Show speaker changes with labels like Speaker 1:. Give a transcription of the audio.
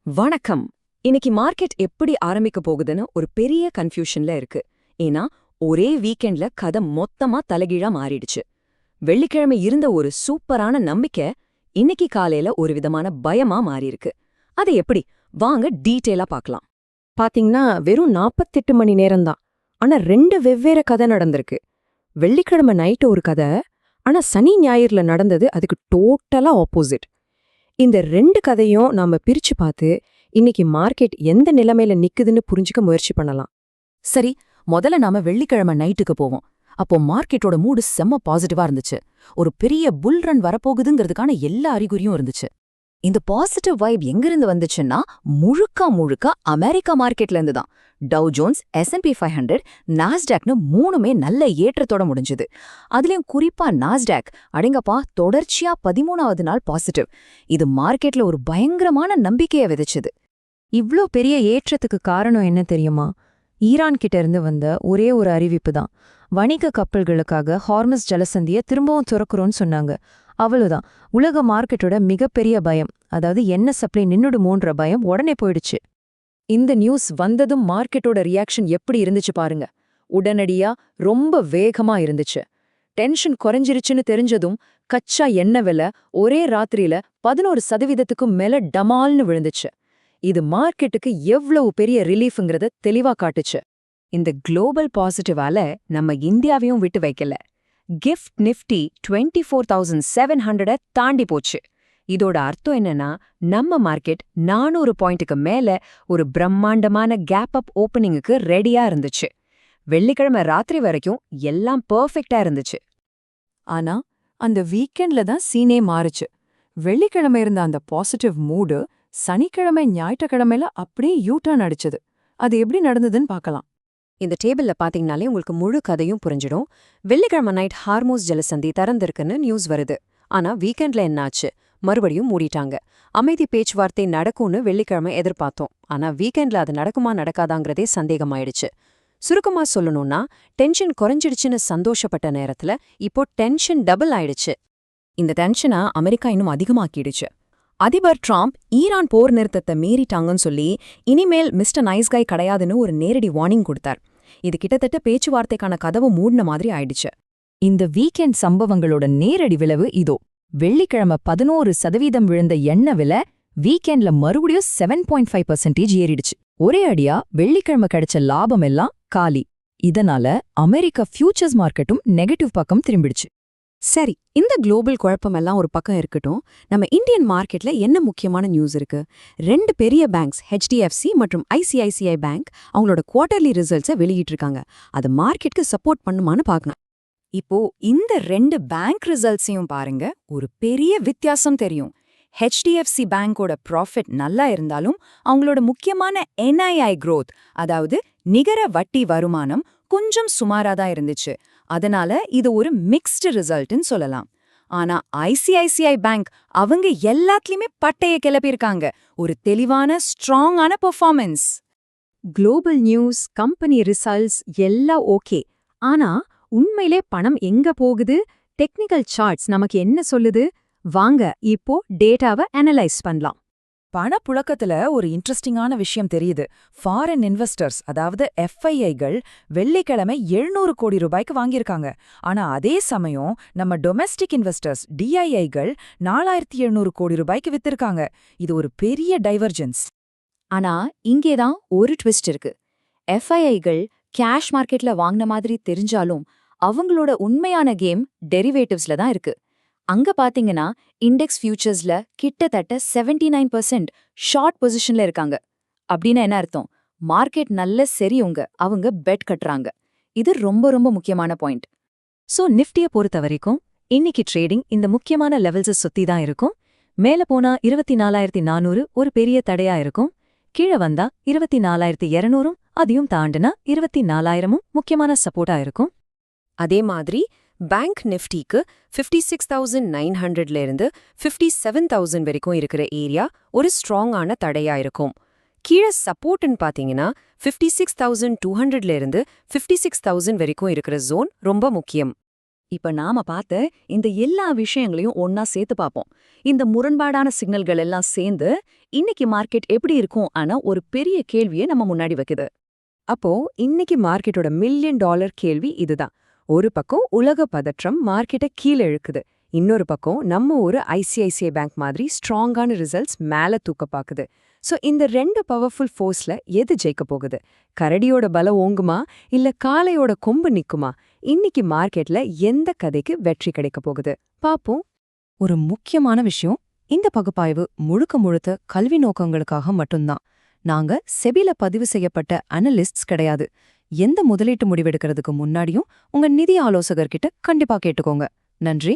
Speaker 1: வணக்கம். இன்னைக்கு மார்க்கெட் எப்படி ஆரம்பிக்க போகுதுன்னு ஒரு பெரிய கன்ஃபியூஷன்ல இருக்கு. ஏன்னா ஒரே வீக்கெண்ட்ல கதை மொத்தமா தலைகீழா மாறிடுச்சு. வெள்ளிக்கிழமை இருந்த ஒரு சூப்பரான நம்பிக்கை இன்னைக்கு காலையில ஒரு விதமான பயமா மாறியிருக்கு. அது எப்படி? வாங்க டீட்டெயிலா பார்க்கலாம்.
Speaker 2: பாத்தீங்கன்னா வெறும் 48 மணி நேரம்தான். ஆனா ரெண்டு வெவ்வேறு கதை நடந்திருக்கு. வெள்ளிக்கிழமை நைட்டு ஒரு கதை, ஆனா சனி ஞாயிறுல நடந்தது அதுக்கு டோட்டலா ஆப்போசிட். இந்த ரெண்டு கதையும் நாம பிரிச்சு பார்த்து இன்னைக்கு மார்க்கெட் எந்த நிலைமையில நிக்குதுன்னு புரிஞ்சுக்க முயற்சி பண்ணலாம்.
Speaker 1: சரி, முதல்ல நாம வெள்ளிக்கிழமை நைட்டுக்கு போவோம். அப்போ மார்க்கெட்டோட மூடு செம்ம பாசிட்டிவா இருந்துச்சு. ஒரு பெரிய புல் ரன் வரப்போகுதுங்கிறதுக்கான எல்லா அறிகுறியும் இருந்துச்சு. இந்த பாசிட்டிவ் வைப் எங்கிருந்து வந்துச்சுன்னா முழுக்க அமெரிக்கா மார்க்கெட்ல இருந்து தான். டவ் ஜோன்ஸ், S&P 500, நாஸ்டாக்னு மூணுமே நல்ல ஏற்றத்தோட முடிஞ்சுது. அதுலயும் குறிப்பா நாஸ்டாக் அடங்கப்பா தொடர்ச்சியா 13வது நாள் பாசிட்டிவ். இது மார்க்கெட்ல ஒரு பயங்கரமான நம்பிக்கையை விதைச்சுது.
Speaker 2: இவ்ளோ பெரிய ஏற்றத்துக்கு காரணம் என்ன தெரியுமா? ஈரான் கிட்ட இருந்து வந்த ஒரே ஒரு அறிவிப்பு தான். வணிக கப்பல்களுக்காக ஹார்மஸ் ஜலசந்தியை திரும்பவும் துறக்குறோன்னு சொன்னாங்க. அவ்வளவுதான். உலக மார்க்கெட்டோட மிகப்பெரிய பயம், அதாவது எண்ணெய் சப்ளை நின்னுடுமோன்ற பயம் உடனே போயிடுச்சு.
Speaker 1: இந்த நியூஸ் வந்ததும் மார்க்கெட்டோட ரியாக்ஷன் எப்படி இருந்துச்சு பாருங்க. உடனடியா ரொம்ப வேகமா இருந்துச்சு. டென்ஷன் குறைஞ்சிருச்சுன்னு தெரிஞ்சதும் கச்சா எண்ணெய் விலை ஒரே ராத்திரியில 11% மேல டமால்னு விழுந்துச்சு. இது மார்க்கெட்டுக்கு எவ்வளவு பெரிய ரிலீஃப்ங்கிறத தெளிவா காட்டுச்சு. இந்த குளோபல் பாசிட்டிவால நம்ம இந்தியாவையும் விட்டு வைக்கல. கிஃப்ட் நிஃப்டி 24,700 தாண்டி போச்சு. இதோட அர்த்தம் என்னன்னா, நம்ம மார்க்கெட் 400 பாயிண்ட்டுக்கு மேல ஒரு பிரம்மாண்டமான கேப் அப் ஓப்பனிங்குக்கு ரெடியா இருந்துச்சு. வெள்ளிக்கிழமை ராத்திரி வரைக்கும் எல்லாம் பெர்ஃபெக்ட்டா இருந்துச்சு.
Speaker 2: ஆனா அந்த வீக்கெண்ட்ல தான் சீனே மாறுச்சு. வெள்ளிக்கிழமை இருந்த அந்த பாசிட்டிவ் மூடு சனிக்கிழமை ஞாயிற்றுக்கிழமையில அப்படியே யூட்டர்ன் அடிச்சது. அது எப்படி நடந்ததுன்னு பார்க்கலாம்.
Speaker 1: இந்த டேபிள்ல பாத்தீங்கனாலே உங்களுக்கு முழு கதையும் புரிஞ்சிடும். வெள்ளிக்கிழமை நைட் ஹார்மோஸ் ஜலசந்தி திறந்திருக்குன்னு நியூஸ் வருது. ஆனா வீக்கெண்ட்ல என்னாச்சு? மறுபடியும் மூடிட்டாங்க. அமைதி பேச்சுவார்த்தை நடக்கும்னு வெள்ளிக்கிழமை எதிர்பார்த்தோம். ஆனா வீக்கெண்ட்ல அது நடக்குமா நடக்காதாங்கிறதே சந்தேகமாயிடுச்சு. சுருக்கமா சொல்லணும்னா, டென்ஷன் குறைஞ்சிடுச்சுன்னு சந்தோஷப்பட்ட நேரத்துல இப்போ டென்ஷன் டபுள் ஆயிடுச்சு. இந்த டென்ஷனை அமெரிக்கா இன்னும் அதிகமாக்கிடுச்சு. அதிபர் ட்ரம்ப் ஈரான் போர் நிறுத்தத்தை மீறிட்டாங்கன்னு சொல்லி இனிமேல் மிஸ்டர் நைஸ்காய் கிடையாதுன்னு ஒரு நேரடி வார்னிங் கொடுத்தார். இது கிட்டத்தட்ட பேச்சுவார்த்தைக்கான கதவு மூடின மாதிரி ஆயிடுச்சு. இந்த வீக்கெண்ட் சம்பவங்களோட நேரடி விளைவு இதோ. வெள்ளிக்கிழமை 11% விழுந்த எண்ணெய் விலை வீக்கெண்ட்ல மறுபடியும் 7.5% ஏறிடுச்சு. ஒரே அடியா வெள்ளிக்கிழமை கிடைச்ச லாபம் எல்லாம் காலி. இதனால அமெரிக்கா ஃபியூச்சர்ஸ் மார்க்கெட்டும் நெகட்டிவ் பக்கம் திரும்பிடுச்சு. சரி, இந்த குளோபல் குழப்பமெல்லாம் ஒரு பக்கம் இருக்கட்டும். நம்ம இந்தியன் மார்க்கெட்ல என்ன முக்கியமான நியூஸ் இருக்கு? ரெண்டு பெரிய பேங்க்ஸ் HDFC மற்றும் ICICI பேங்க் அவங்களோட குவார்ட்டர்லி ரிசல்ட்ஸை வெளியிட்டிருக்காங்க. அது மார்க்கெட்க்கு சப்போர்ட் பண்ணுமான்னு பார்க்கணும். இப்போ இந்த ரெண்டு பேங்க் ரிசல்ட்ஸையும் பாருங்க, ஒரு பெரிய வித்தியாசம் தெரியும். HDFC பேங்கோட ப்ராஃபிட் நல்லா இருந்தாலும் அவங்களோட முக்கியமான NII growth, அதாவது நிகர வட்டி வருமானம் கொஞ்சம் சுமாராதான் இருந்துச்சு. அதனால இது ஒரு மிக்ஸ்டு ரிசல்ட்னு சொல்லலாம். ஆனா ICICI பேங்க் அவங்க எல்லாத்துலயுமே பட்டைய கிளப்பியிருக்காங்க. ஒரு தெளிவான ஸ்ட்ராங்கான performance.
Speaker 2: Global news, company results எல்லாம் ஓகே. ஆனா உண்மையிலே பணம் எங்க போகுது? டெக்னிக்கல் சார்ட்ஸ் நமக்கு என்ன சொல்லுது? வாங்க இப்போ டேட்டாவை அனலைஸ் பண்ணலாம்.
Speaker 1: பணப்புழக்கத்துல ஒரு இன்ட்ரெஸ்டிங்கான விஷயம் தெரியுது. ஃபாரின் இன்வெஸ்டர்ஸ், அதாவது FIIகள் வெள்ளிக்கிழமை 700 கோடி ரூபாய்க்கு வாங்கியிருக்காங்க. ஆனா அதே சமயம் நம்ம டொமெஸ்டிக் இன்வெஸ்டர்ஸ் DIIகள் 4700 கோடி ரூபாய்க்கு வித்திருக்காங்க. இது ஒரு பெரிய டைவர்ஜென்ஸ். ஆனா இங்கேதான் ஒரு ட்விஸ்ட் இருக்கு. FIIகள் கேஷ் மார்க்கெட்ல வாங்கின மாதிரி தெரிஞ்சாலும் அவங்களோட உண்மையான கேம் டெரிவேட்டிவ்ஸ்ல தான் இருக்கு. அங்க பாத்தீங்கன்னா இண்டெக்ஸ் ஃபியூச்சர்ஸ்ல கிட்டத்தட்ட 79% ஷார்ட் பொசிஷன்ல இருக்காங்க. அப்படின்னா என்ன அர்த்தம்? மார்க்கெட் நல்ல சரியுங்க, அவங்க பெட் கட்டுறாங்க. இது ரொம்ப முக்கியமான பாயிண்ட்.
Speaker 2: சோ நிஃப்டியை பொறுத்த வரைக்கும் இன்னைக்கு ட்ரேடிங் இந்த முக்கியமான லெவல்ஸை சுத்தி தான் இருக்கும். மேல போனா 24,400 ஒரு பெரிய தடையா இருக்கும். கீழே வந்தா 24,200, அதையும் தாண்டினா 24,000 முக்கியமான சப்போர்ட்டா இருக்கும்.
Speaker 1: அதே மாதிரி பேங்க் நிஃப்டிக்கு 56,900ல இருந்து 57,000 வரைக்கும் இருக்கிற ஏரியா ஒரு ஸ்ட்ராங்கான தடையா இருக்கும். கீழே சப்போர்ட்னு பாத்தீங்கன்னா 56,200ல இருந்து 56,000 வரைக்கும் இருக்கிற ஜோன் ரொம்ப முக்கியம்.
Speaker 3: இப்ப நாம பார்த்த இந்த எல்லா விஷயங்களையும் ஒன்னா சேர்த்து பார்ப்போம். இந்த முரண்பாடான சிக்னல்கள் எல்லாம் சேர்ந்து இன்னைக்கு மார்க்கெட் எப்படி இருக்கும் ஆனா ஒரு பெரிய கேள்வியை நம்ம முன்னாடி வைக்குது.
Speaker 1: அப்போ இன்னைக்கு மார்க்கெட்டோட மில்லியன் டாலர் கேள்வி இதுதான். ஒரு பக்கம் உலக பதற்றம் மார்க்கெட்டை கீழே இழுக்குது, இன்னொரு பக்கம் நம்ம ஒரு ஐசிஐசிஐ பேங்க் மாதிரி ஸ்ட்ராங்கான ரிசல்ட்ஸ் மேல தூக்க பாக்குது. சோ இந்த ரெண்டு பவர்ஃபுல் ஃபோர்ஸ்ல எது ஜெயிக்க போகுது? கரடியோட பலம் ஓங்குமா இல்ல காளையோட கொம்பு நிக்குமா? இன்னைக்கு மார்க்கெட்ல எந்த கதைக்கு வெற்றி கிடைக்க போகுது பாப்போம்.
Speaker 2: ஒரு முக்கியமான விஷயம், இந்த பகுப்பாய்வு முழுக்க முழுக்க கல்வி நோக்கங்களுக்காக மட்டும்தான். நாங்க செபில பதிவு செய்யப்பட்ட அனலிஸ்ட்ஸ் கிடையாது. எந்த முதலீட்டு முடிவெடுக்கிறதுக்கு முன்னாடியும் உங்க நிதி ஆலோசகர்கிட்ட கண்டிப்பா கேட்டுக்கோங்க. நன்றி.